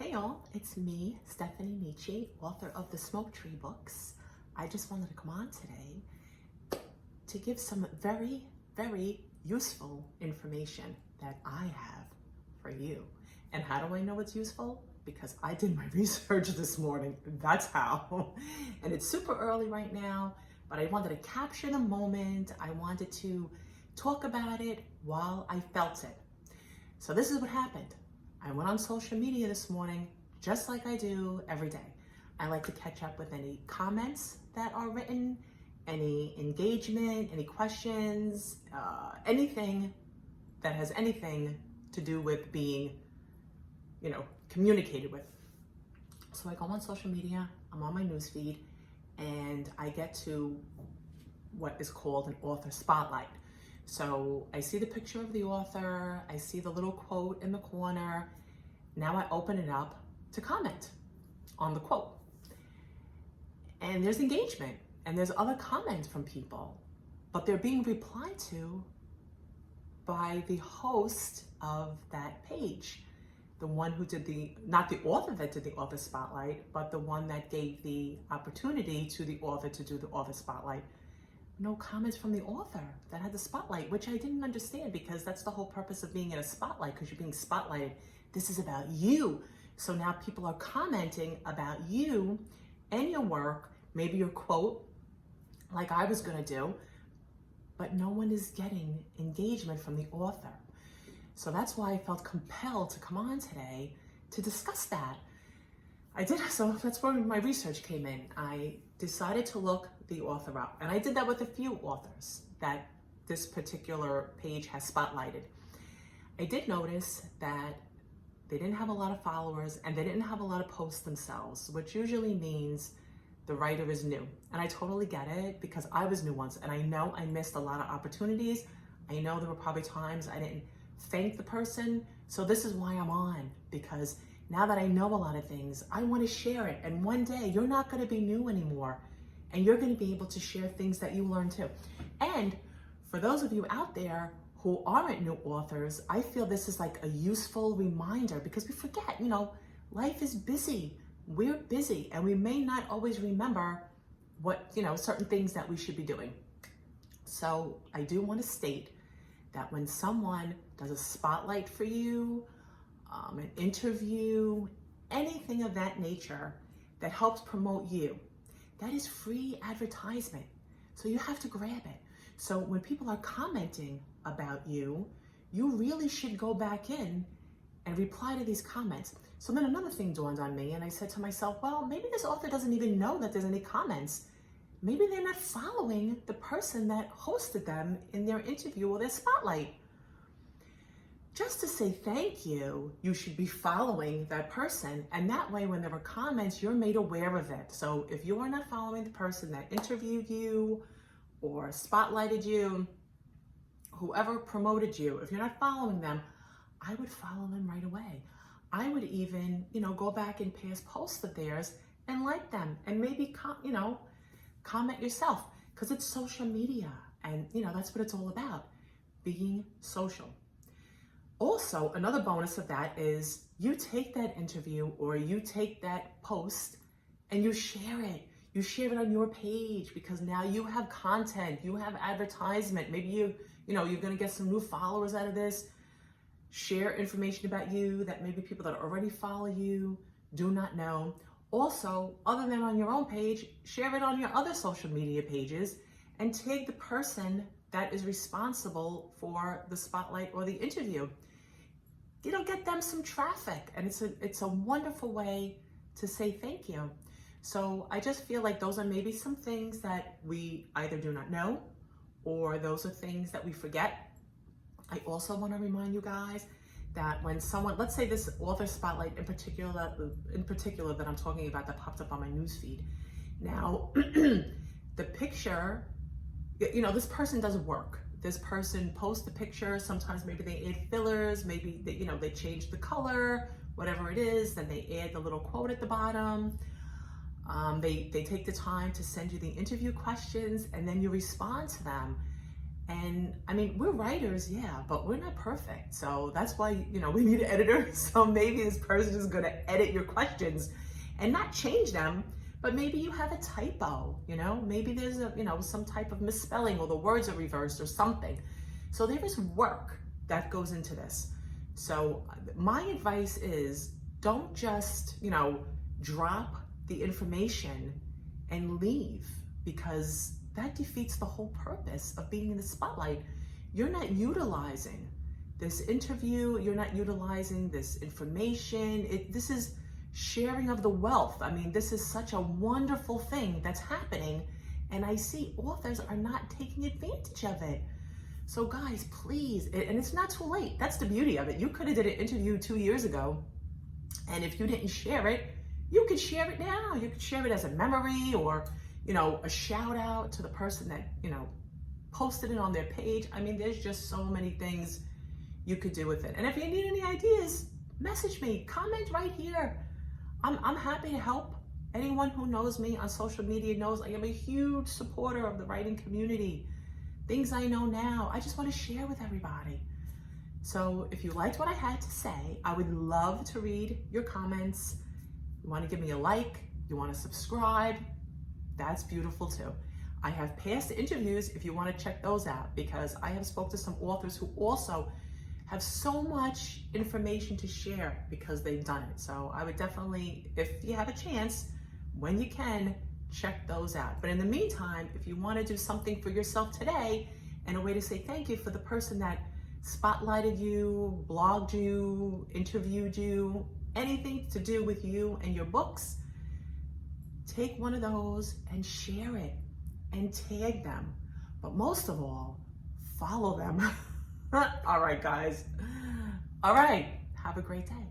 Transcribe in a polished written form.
Hey y'all, it's me, Stefanie Nietzsche, author of the Smoke Tree books. I just wanted to come on today to give some very, very useful information that I have for you. And how do I know it's useful? Because I did my research this morning, that's how. And it's super early right now, but I wanted to capture the moment. I wanted to talk about it while I felt it. So this is what happened. I went on social media this morning, just like I do every day. I like to catch up with any comments that are written, any engagement, any questions, anything that has anything to do with being, communicated with. So I go on social media, I'm on my newsfeed, and I get to what is called an author spotlight. So I see the picture of the author, I see the little quote in the corner. Now I open it up to comment on the quote. And there's engagement and there's other comments from people, but they're being replied to by the host of that page. The one who did not the author that did the author spotlight, but the one that gave the opportunity to the author to do the author spotlight. No comments from the author that had the spotlight, which I didn't understand because that's the whole purpose of being in a spotlight, because you're being spotlighted. This is about you. So now people are commenting about you and your work, maybe your quote, like I was gonna do, but no one is getting engagement from the author. So that's why I felt compelled to come on today to discuss that. So that's where my research came in. I decided to look the author up, and I did that with a few authors that this particular page has spotlighted. I did notice that they didn't have a lot of followers and they didn't have a lot of posts themselves, which usually means the writer is new. And I totally get it because I was new once, and I know I missed a lot of opportunities. I know there were probably times I didn't thank the person. So this is why I'm on, because now that I know a lot of things, I want to share it. And one day you're not going to be new anymore, and you're going to be able to share things that you learn too. And for those of you out there who aren't new authors, I feel this is like a useful reminder, because we forget, life is busy. We're busy, and we may not always remember what, certain things that we should be doing. So I do want to state that when someone does a spotlight for you, an interview, anything of that nature that helps promote you, that is free advertisement. So you have to grab it. So when people are commenting about you, you really should go back in and reply to these comments. So then another thing dawned on me, and I said to myself, well, maybe this author doesn't even know that there's any comments. Maybe they're not following the person that hosted them in their interview or their spotlight. Just to say thank you, you should be following that person. And that way, when there are comments, you're made aware of it. So if you are not following the person that interviewed you or spotlighted you, whoever promoted you, if you're not following them, I would follow them right away. I would even, go back and past posts of theirs and like them, and maybe, comment yourself, because it's social media, and that's what it's all about, being social. Also, another bonus of that is you take that interview or you take that post and you share it. You share it on your page, because now you have content, you have advertisement. Maybe you're going to get some new followers out of this. Share information about you that maybe people that already follow you do not know. Also, other than on your own page, share it on your other social media pages and tag the person that is responsible for the spotlight or the interview. Get them some traffic, and it's a wonderful way to say thank you. So I just feel like those are maybe some things that we either do not know, or those are things that we forget. I also want to remind you guys that when someone, let's say this author spotlight in particular that I'm talking about that popped up on my newsfeed. Now, the picture, this person does work. This person posts the picture. Sometimes maybe they add fillers, maybe they change the color, whatever it is. Then they add the little quote at the bottom. They take the time to send you the interview questions, and then you respond to them. And I mean, we're writers, yeah, but we're not perfect. So that's why, we need an editor. So maybe this person is going to edit your questions and not change them, but maybe you have a typo, maybe there's some type of misspelling or the words are reversed or something. So there is work that goes into this. So my advice is don't just, drop the information and leave, because that defeats the whole purpose of being in the spotlight. You're not utilizing this interview, you're not utilizing this information. This is sharing of the wealth. I mean, this is such a wonderful thing that's happening, and I see authors are not taking advantage of it. So guys, please, and it's not too late. That's the beauty of it. You could have did an interview 2 years ago, and if you didn't share it, you could share it now. You could share it as a memory, or a shout out to the person that, posted it on their page. I mean, there's just so many things you could do with it. And if you need any ideas, message me, comment right here. I'm happy to help. Anyone who knows me on social media knows I am a huge supporter of the writing community. Things I know now, I just want to share with everybody. So if you liked what I had to say, I would love to read your comments. You want to give me a like, you want to subscribe, that's beautiful too. I have past interviews if you want to check those out, because I have spoke to some authors who also have so much information to share because they've done it. So I would definitely, if you have a chance, when you can, check those out. But in the meantime, if you want to do something for yourself today and a way to say thank you for the person that spotlighted you, blogged you, interviewed you, anything to do with you and your books, take one of those and share it and tag them. But most of all, follow them. All right, guys. All right. Have a great day.